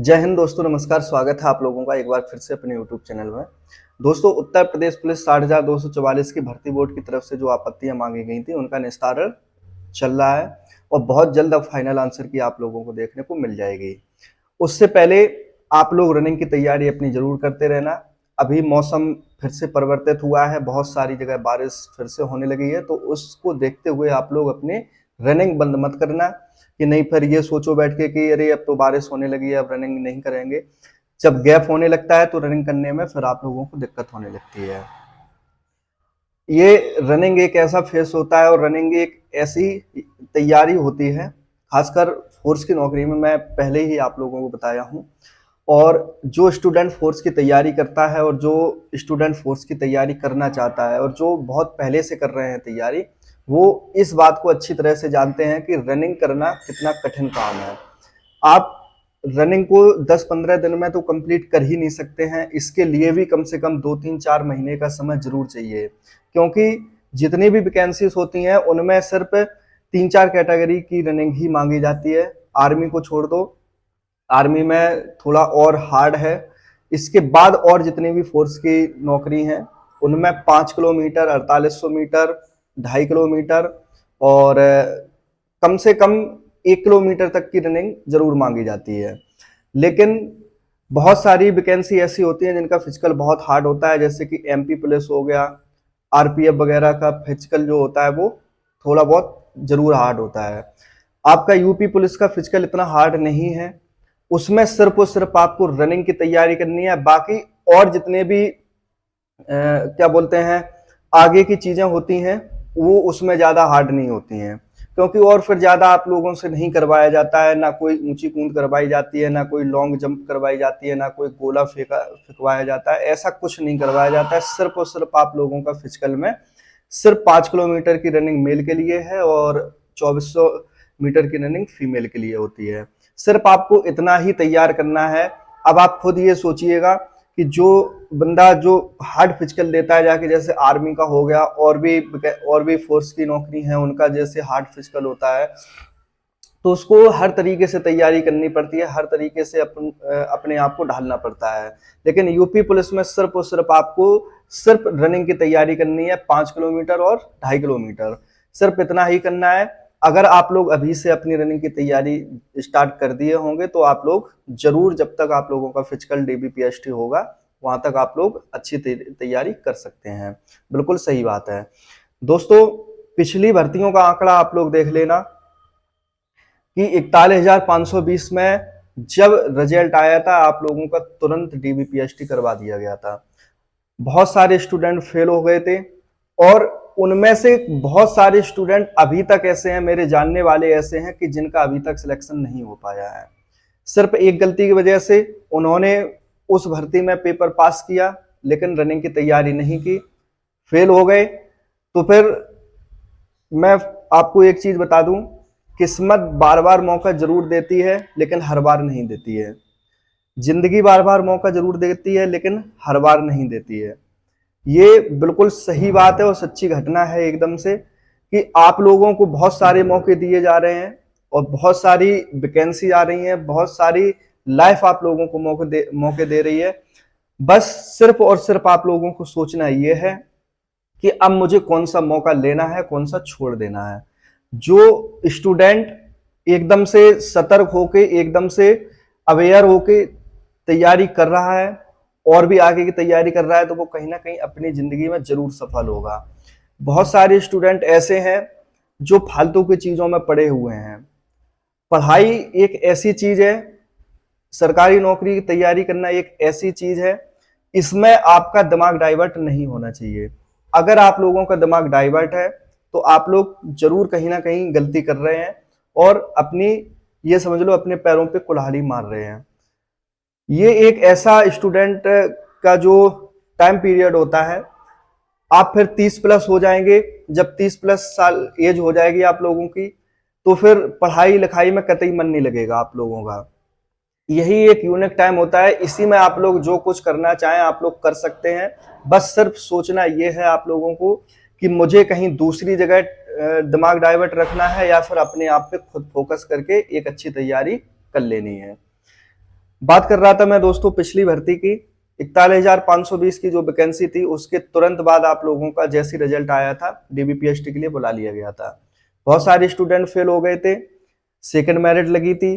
जय हिंद दोस्तों, नमस्कार। स्वागत है आप लोगों का एक बार फिर से अपने यूट्यूब चैनल में। दोस्तों, उत्तर प्रदेश पुलिस 60,244 की भर्ती बोर्ड की तरफ से जो आपत्तियां मांगी गई थी उनका निस्तारण चल रहा है और बहुत जल्द अब फाइनल आंसर की आप लोगों को देखने को मिल जाएगी। उससे पहले आप लोग रनिंग की तैयारी अपनी जरूर करते रहना। अभी मौसम फिर से परिवर्तित हुआ है, बहुत सारी जगह बारिश फिर से होने लगी है, तो उसको देखते हुए आप लोग अपनी रनिंग बंद मत करना कि नहीं फिर ये सोचो बैठ के कि अरे अब तो बारिश होने लगी है, अब रनिंग नहीं करेंगे। जब गैप होने लगता है तो रनिंग करने में फिर आप लोगों को दिक्कत होने लगती है। ये रनिंग एक ऐसा फेस होता है और रनिंग एक ऐसी तैयारी होती है, खासकर फोर्स की नौकरी में मैं पहले ही आप लोगों को बताया हूँ। और जो स्टूडेंट फोर्स की तैयारी करता है और जो स्टूडेंट फोर्स की तैयारी करना चाहता है और जो बहुत पहले से कर रहे हैं तैयारी, वो इस बात को अच्छी तरह से जानते हैं कि रनिंग करना कितना कठिन काम है। आप रनिंग को 10-15 दिन में तो कंप्लीट कर ही नहीं सकते हैं, इसके लिए भी कम से कम 2-3-4 महीने का समय जरूर चाहिए, क्योंकि जितनी भी वैकेंसीज होती हैं उनमें सिर्फ 3-4 कैटेगरी की रनिंग ही मांगी जाती है। आर्मी को छोड़ दो, आर्मी में थोड़ा और हार्ड है। इसके बाद और जितनी भी फोर्स की नौकरी हैं उनमें 5 किलोमीटर, 4800 मीटर, 2.5 किलोमीटर और कम से कम 1 किलोमीटर तक की रनिंग जरूर मांगी जाती है। लेकिन बहुत सारी वैकेंसी ऐसी होती हैं जिनका फिजिकल बहुत हार्ड होता है, जैसे कि एमपी पुलिस हो गया, आरपीएफ वगैरह का फिजिकल जो होता है वो थोड़ा बहुत जरूर हार्ड होता है। आपका यूपी पुलिस का फिजिकल इतना हार्ड नहीं है, उसमें सिर्फ और सिर्फ आपको रनिंग की तैयारी करनी है। बाकी और जितने भी क्या बोलते हैं आगे की चीजें होती हैं वो उसमें ज्यादा हार्ड नहीं होती हैं, क्योंकि और फिर ज्यादा आप लोगों से नहीं करवाया जाता है। ना कोई ऊंची कूद करवाई जाती है, ना कोई लॉन्ग जंप करवाई जाती है, ना कोई गोला फेंकवाया जाता है। ऐसा कुछ नहीं करवाया जाता है। सिर्फ और सिर्फ आप लोगों का फिजिकल में सिर्फ 5 किलोमीटर की रनिंग मेल के लिए है और 2400 मीटर की रनिंग फीमेल के लिए होती है। सिर्फ आपको इतना ही तैयार करना है। अब आप खुद ये सोचिएगा कि जो बंदा जो हार्ड फिजिकल देता है जाके, जैसे आर्मी का हो गया, और भी फोर्स की नौकरी है उनका जैसे हार्ड फिजिकल होता है, तो उसको हर तरीके से तैयारी करनी पड़ती है, हर तरीके से अपने आप को ढालना पड़ता है। लेकिन यूपी पुलिस में सिर्फ और सिर्फ आपको सिर्फ रनिंग की तैयारी करनी है, 5 किलोमीटर और 2.5 किलोमीटर, सिर्फ इतना ही करना है। अगर आप लोग अभी से अपनी रनिंग की तैयारी स्टार्ट कर दिए होंगे तो आप लोग जरूर, जब तक आप लोगों का फिजिकल डीबीपीएसटी होगा वहां तक आप लोग अच्छी तैयारी कर सकते हैं। बिल्कुल सही बात है दोस्तों। पिछली भर्तियों का आंकड़ा आप लोग देख लेना कि 41,520 में जब रिजल्ट आया था आप लोगों का तुरंत डीबीपीएसटी करवा दिया गया था। बहुत सारे स्टूडेंट फेल हो गए थे और उनमें से बहुत सारे स्टूडेंट अभी तक ऐसे हैं, मेरे जानने वाले ऐसे हैं कि जिनका अभी तक सिलेक्शन नहीं हो पाया है। सिर्फ एक गलती की वजह से उन्होंने उस भर्ती में पेपर पास किया लेकिन रनिंग की तैयारी नहीं की, फेल हो गए। तो फिर मैं आपको एक चीज बता दूं, किस्मत बार बार मौका जरूर देती है लेकिन हर बार नहीं देती है। जिंदगी बार बार मौका जरूर देती है लेकिन हर बार नहीं देती है। ये बिल्कुल सही बात है और सच्ची घटना है एकदम से, कि आप लोगों को बहुत सारे मौके दिए जा रहे हैं और बहुत सारी वैकेंसी आ रही है, बहुत सारी लाइफ आप लोगों को मौके दे रही है। बस सिर्फ और सिर्फ आप लोगों को सोचना ये है कि अब मुझे कौन सा मौका लेना है, कौन सा छोड़ देना है। जो स्टूडेंट एकदम से सतर्क होके, एकदम से अवेयर होके तैयारी कर रहा है और भी आगे की तैयारी कर रहा है, तो वो कहीं ना कहीं अपनी जिंदगी में जरूर सफल होगा। बहुत सारे स्टूडेंट ऐसे हैं जो फालतू की चीजों में पड़े हुए हैं। पढ़ाई एक ऐसी चीज है, सरकारी नौकरी की तैयारी करना एक ऐसी चीज है, इसमें आपका दिमाग डाइवर्ट नहीं होना चाहिए। अगर आप लोगों का दिमाग डाइवर्ट है तो आप लोग जरूर कहीं ना कहीं गलती कर रहे हैं और अपनी, ये समझ लो, अपने पैरों पे कुल्हाड़ी मार रहे हैं। ये एक ऐसा स्टूडेंट का जो टाइम पीरियड होता है, आप फिर 30 प्लस हो जाएंगे। जब 30 प्लस साल एज हो जाएगी आप लोगों की, तो फिर पढ़ाई लिखाई में कतई मन नहीं लगेगा आप लोगों का। यही एक यूनिक टाइम होता है, इसी में आप लोग जो कुछ करना चाहें आप लोग कर सकते हैं। बस सिर्फ सोचना यह है आप लोगों को कि मुझे कहीं दूसरी जगह दिमाग डाइवर्ट रखना है या फिर अपने आप पे खुद फोकस करके एक अच्छी तैयारी कर लेनी है। बात कर रहा था मैं दोस्तों पिछली भर्ती की, 41,520 की जो वैकेंसी थी उसके तुरंत बाद आप लोगों का जैसी रिजल्ट आया था डीबीपीएसटी के लिए बुला लिया गया था। बहुत सारे स्टूडेंट फेल हो गए थे, सेकंड मेरिट लगी थी,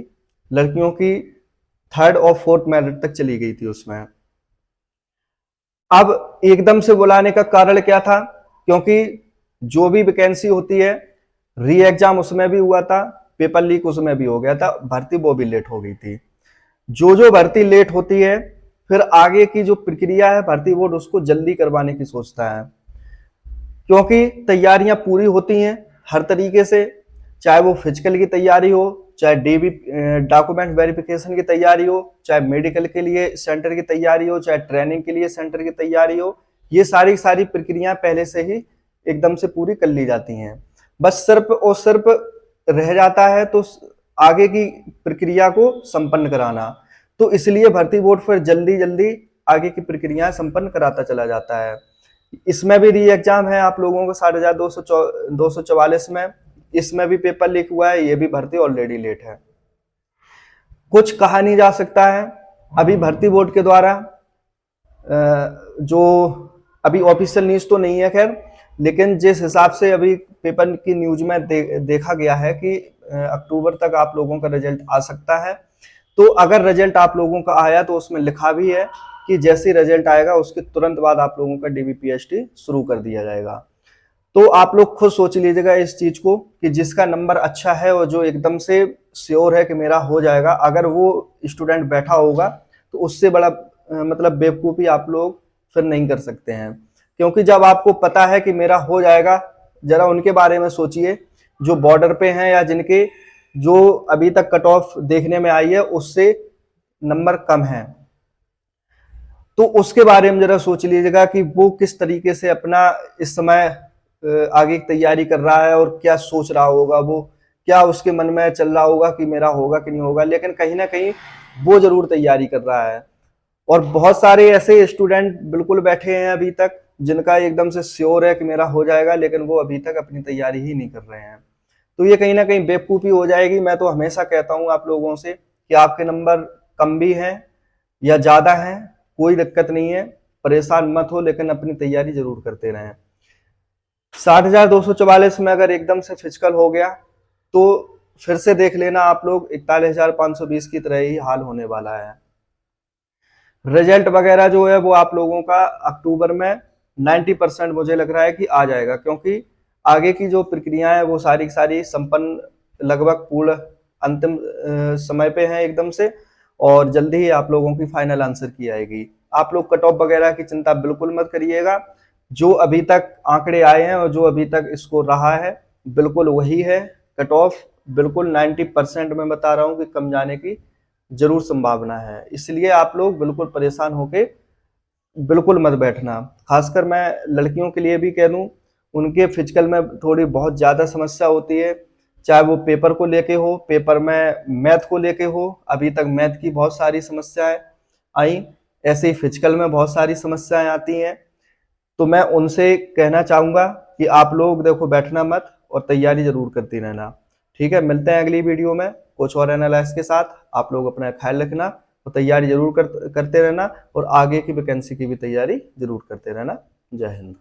लड़कियों की थर्ड और फोर्थ मेरिट तक चली गई थी उसमें। अब एकदम से बुलाने का कारण क्या था? क्योंकि जो भी वैकेंसी होती है, री एग्जाम उसमें भी हुआ था, पेपर लीक उसमें भी हो गया था, भर्ती वो भी लेट हो गई थी। जो भर्ती लेट होती है, फिर आगे की जो प्रक्रिया है भर्ती बोर्ड उसको जल्दी करवाने की सोचता है, क्योंकि तैयारियां पूरी होती हैं हर तरीके से, चाहे वो फिजिकल की तैयारी हो, चाहे डीबी डॉक्यूमेंट वेरिफिकेशन की तैयारी हो, चाहे मेडिकल के लिए सेंटर की तैयारी हो, चाहे ट्रेनिंग के लिए सेंटर की तैयारी हो। ये सारी प्रक्रियाएं पहले से ही एकदम से पूरी कर ली जाती हैं। बस सिर्फ और सिर्फ रह जाता है तो आगे की प्रक्रिया को संपन्न कराना। तो इसलिए भर्ती बोर्ड फिर जल्दी जल्दी आगे की प्रक्रियाएं संपन्न कराता चला जाता है। इसमें भी री एग्जाम है आप लोगों को 60,244 में, इसमें भी पेपर लीक हुआ है, ये भी भर्ती ऑलरेडी लेट है। कुछ कहा नहीं जा सकता है अभी भर्ती बोर्ड के द्वारा, जो अभी ऑफिशियल न्यूज तो नहीं है खैर, लेकिन जिस हिसाब से अभी पेपर की न्यूज में देखा गया है कि अक्टूबर तक आप लोगों का रिजल्ट आ सकता है। तो अगर रिजल्ट आप लोगों का आया तो उसमें लिखा भी है कि जैसे रिजल्ट आएगा उसके तुरंत बाद आप लोगों का डीबीपीएसटी शुरू कर दिया जाएगा। तो आप लोग खुद सोच लीजिएगा इस चीज को कि जिसका नंबर अच्छा है और जो एकदम से श्योर है कि मेरा हो जाएगा, अगर वो स्टूडेंट बैठा होगा तो उससे बड़ा मतलब बेवकूफी आप लोग फिर नहीं कर सकते हैं। क्योंकि जब आपको पता है कि मेरा हो जाएगा, जरा उनके बारे में सोचिए जो बॉर्डर पे हैं या जिनके जो अभी तक कट ऑफ देखने में आई है उससे नंबर कम है, तो उसके बारे में जरा सोच लीजिएगा कि वो किस तरीके से अपना इस समय आगे की तैयारी कर रहा है और क्या सोच रहा होगा, वो क्या उसके मन में चल रहा होगा कि मेरा होगा कि नहीं होगा, लेकिन कहीं ना कहीं वो जरूर तैयारी कर रहा है। और बहुत सारे ऐसे स्टूडेंट बिल्कुल बैठे हैं अभी तक जिनका एकदम से श्योर है कि मेरा हो जाएगा, लेकिन वो अभी तक अपनी तैयारी ही नहीं कर रहे हैं। तो ये कहीं ना कहीं बेवकूफी हो जाएगी। मैं तो हमेशा कहता हूं आप लोगों से कि आपके नंबर कम भी हैं या ज्यादा हैं, कोई दिक्कत नहीं है, परेशान मत हो, लेकिन अपनी तैयारी जरूर करते रहें। 60,244 में अगर एकदम से फिजिकल हो गया तो फिर से देख लेना आप लोग 41,520 की तरह ही हाल होने वाला है। रिजल्ट वगैरह जो है वो आप लोगों का अक्टूबर में 90% मुझे लग रहा है कि आ जाएगा, क्योंकि आगे की जो प्रक्रियाएं वो सारी सारी संपन्न लगभग पूर्ण अंतिम समय पे हैं एकदम से, और जल्दी ही आप लोगों की फाइनल आंसर की आएगी। आप लोग कट ऑफ वगैरह की चिंता बिल्कुल मत करिएगा। जो अभी तक आंकड़े आए हैं और जो अभी तक इसको रहा है बिल्कुल वही है। कट ऑफ बिल्कुल 90% में बता रहा हूँ कि कम जाने की जरूर संभावना है। इसलिए आप लोग बिल्कुल परेशान होके बिल्कुल मत बैठना। खासकर मैं लड़कियों के लिए भी कह दूं, उनके फिजिकल में थोड़ी बहुत ज्यादा समस्या होती है, चाहे वो पेपर को लेके हो, पेपर में मैथ को लेके हो। अभी तक मैथ की बहुत सारी समस्याएं आई, ऐसे ही फिजिकल में बहुत सारी समस्याएं आती हैं। तो मैं उनसे कहना चाहूंगा कि आप लोग देखो बैठना मत और तैयारी जरूर करती रहना। ठीक है, मिलते हैं अगली वीडियो में कुछ और एनालाइज के साथ। आप लोग अपना ख्याल रखना और तैयारी जरूर करते रहना, और आगे की वैकेंसी की भी तैयारी जरूर करते रहना। जय हिंद।